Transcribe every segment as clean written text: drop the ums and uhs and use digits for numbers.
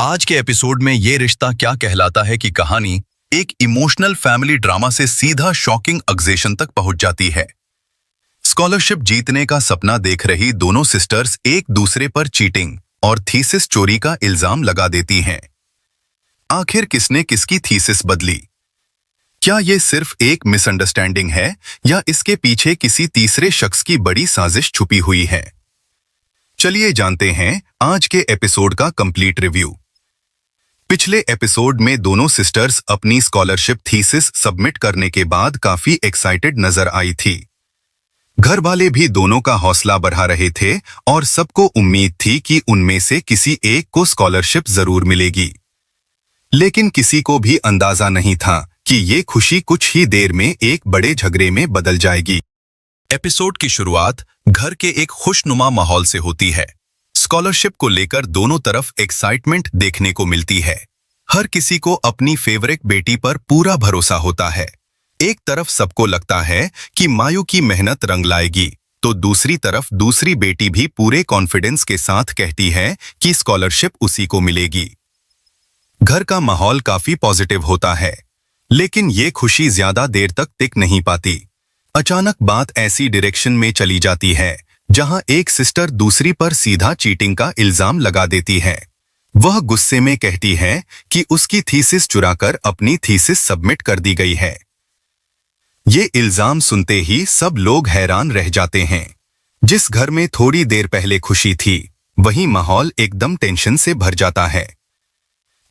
आज के एपिसोड में ये रिश्ता क्या कहलाता है कि कहानी एक इमोशनल फैमिली ड्रामा से सीधा शॉकिंग एक्सेशन तक पहुंच जाती है। स्कॉलरशिप जीतने का सपना देख रही दोनों सिस्टर्स एक दूसरे पर चीटिंग और थीसिस चोरी का इल्जाम लगा देती हैं। आखिर किसने किसकी थीसिस बदली? क्या ये सिर्फ एक मिसअंडरस्टैंडिंग है या इसके पीछे किसी तीसरे शख्स की बड़ी साजिश छुपी हुई है? चलिए जानते हैं आज के एपिसोड का कंप्लीट रिव्यू। पिछले एपिसोड में दोनों सिस्टर्स अपनी स्कॉलरशिप थीसिस सबमिट करने के बाद काफी एक्साइटेड नजर आई थी। घर वाले भी दोनों का हौसला बढ़ा रहे थे और सबको उम्मीद थी कि उनमें से किसी एक को स्कॉलरशिप जरूर मिलेगी। लेकिन किसी को भी अंदाजा नहीं था कि ये खुशी कुछ ही देर में एक बड़े झगड़े में बदल जाएगी। एपिसोड की शुरुआत घर के एक खुशनुमा माहौल से होती है। स्कॉलरशिप को लेकर दोनों तरफ एक्साइटमेंट देखने को मिलती है। हर किसी को अपनी फेवरेट बेटी पर पूरा भरोसा होता है। एक तरफ सबको लगता है कि मायू की मेहनत रंग लाएगी, तो दूसरी तरफ दूसरी बेटी भी पूरे कॉन्फिडेंस के साथ कहती है कि स्कॉलरशिप उसी को मिलेगी। घर का माहौल काफी पॉजिटिव होता है, लेकिन ये खुशी ज्यादा देर तक टिक नहीं पाती। अचानक बात ऐसी डायरेक्शन में चली जाती है जहां एक सिस्टर दूसरी पर सीधा चीटिंग का इल्जाम लगा देती है। वह गुस्से में कहती है कि उसकी थीसिस चुराकर अपनी थीसिस सबमिट कर दी गई है। ये इल्जाम सुनते ही सब लोग हैरान रह जाते हैं। जिस घर में थोड़ी देर पहले खुशी थी, वहीं माहौल एकदम टेंशन से भर जाता है।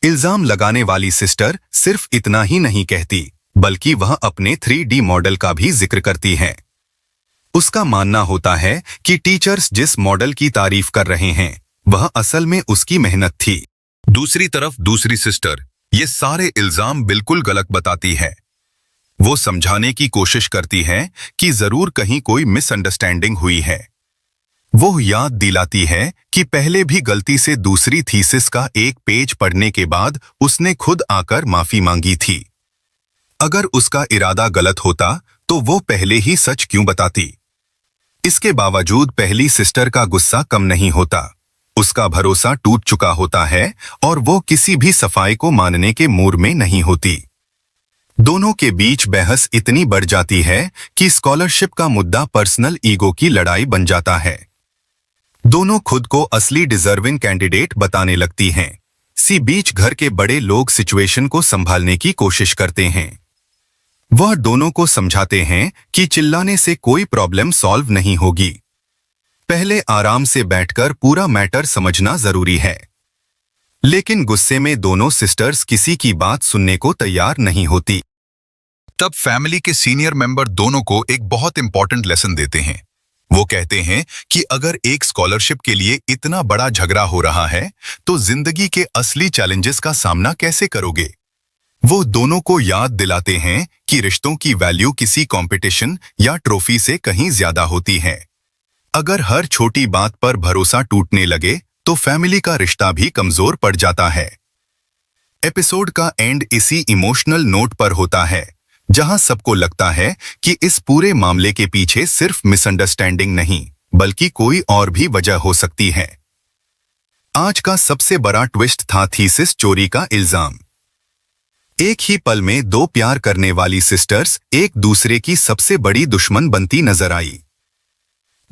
इल्जाम लगाने वाली सिस्टर सिर्फ इतना ही नहीं कहती, बल्कि वह अपने 3D मॉडल का भी जिक्र करती है। उसका मानना होता है कि टीचर्स जिस मॉडल की तारीफ कर रहे हैं, वह असल में उसकी मेहनत थी। दूसरी तरफ दूसरी सिस्टर ये सारे इल्जाम बिल्कुल गलत बताती है। वो समझाने की कोशिश करती है कि जरूर कहीं कोई मिसअंडरस्टैंडिंग हुई है। वो याद दिलाती है कि पहले भी गलती से दूसरी थीसिस का एक पेज पढ़ने के बाद उसने खुद आकर माफी मांगी थी। अगर उसका इरादा गलत होता तो वो पहले ही सच क्यों बताती? इसके बावजूद पहली सिस्टर का गुस्सा कम नहीं होता। उसका भरोसा टूट चुका होता है और वो किसी भी सफाई को मानने के मूड में नहीं होती। दोनों के बीच बहस इतनी बढ़ जाती है कि स्कॉलरशिप का मुद्दा पर्सनल ईगो की लड़ाई बन जाता है। दोनों खुद को असली डिजर्विंग कैंडिडेट बताने लगती हैं। इसी बीच घर के बड़े लोग सिचुएशन को संभालने की कोशिश करते हैं। वह दोनों को समझाते हैं कि चिल्लाने से कोई प्रॉब्लम सॉल्व नहीं होगी। पहले आराम से बैठकर पूरा मैटर समझना जरूरी है। लेकिन गुस्से में दोनों सिस्टर्स किसी की बात सुनने को तैयार नहीं होती। तब फैमिली के सीनियर मेंबर दोनों को एक बहुत इंपॉर्टेंट लेसन देते हैं। वो कहते हैं कि अगर एक स्कॉलरशिप के लिए इतना बड़ा झगड़ा हो रहा है, तो जिंदगी के असली चैलेंजेस का सामना कैसे करोगे? वो दोनों को याद दिलाते हैं कि रिश्तों की वैल्यू किसी कंपटीशन या ट्रॉफी से कहीं ज्यादा होती है। अगर हर छोटी बात पर भरोसा टूटने लगे तो फैमिली का रिश्ता भी कमजोर पड़ जाता है। एपिसोड का एंड इसी इमोशनल नोट पर होता है, जहां सबको लगता है कि इस पूरे मामले के पीछे सिर्फ मिसअंडरस्टैंडिंग नहीं, बल्कि कोई और भी वजह हो सकती है। आज का सबसे बड़ा ट्विस्ट था थीसिस चोरी का इल्जाम। एक ही पल में दो प्यार करने वाली सिस्टर्स एक दूसरे की सबसे बड़ी दुश्मन बनती नजर आई।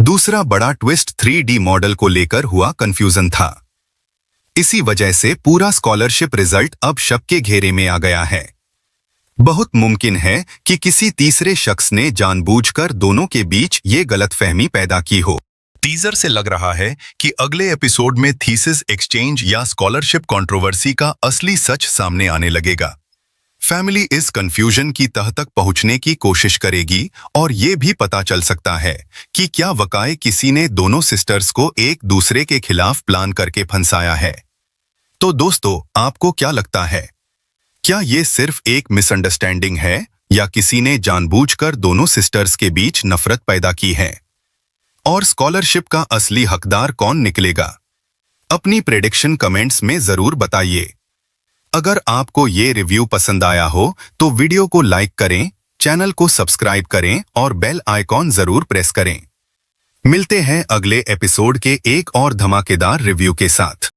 दूसरा बड़ा ट्विस्ट 3D मॉडल को लेकर हुआ कंफ्यूजन था। इसी वजह से पूरा स्कॉलरशिप रिजल्ट अब शक के घेरे में आ गया है। बहुत मुमकिन है कि किसी तीसरे शख्स ने जानबूझकर दोनों के बीच ये गलतफहमी पैदा की हो। टीजर से लग रहा है कि अगले एपिसोड में थीसिस एक्सचेंज या स्कॉलरशिप कंट्रोवर्सी का असली सच सामने आने लगेगा। फैमिली इस कंफ्यूजन की तह तक पहुंचने की कोशिश करेगी और ये भी पता चल सकता है कि क्या वाकई किसी ने दोनों सिस्टर्स को एक दूसरे के खिलाफ प्लान करके फंसाया है। तो दोस्तों, आपको क्या लगता है? क्या ये सिर्फ एक मिसअंडरस्टैंडिंग है या किसी ने जानबूझकर दोनों सिस्टर्स के बीच नफरत पैदा की है? और स्कॉलरशिप का असली हकदार कौन निकलेगा? अपनी प्रेडिक्शन कमेंट्स में जरूर बताइए। अगर आपको ये रिव्यू पसंद आया हो तो वीडियो को लाइक करें, चैनल को सब्सक्राइब करें और बेल आइकॉन जरूर प्रेस करें। मिलते हैं अगले एपिसोड के एक और धमाकेदार रिव्यू के साथ।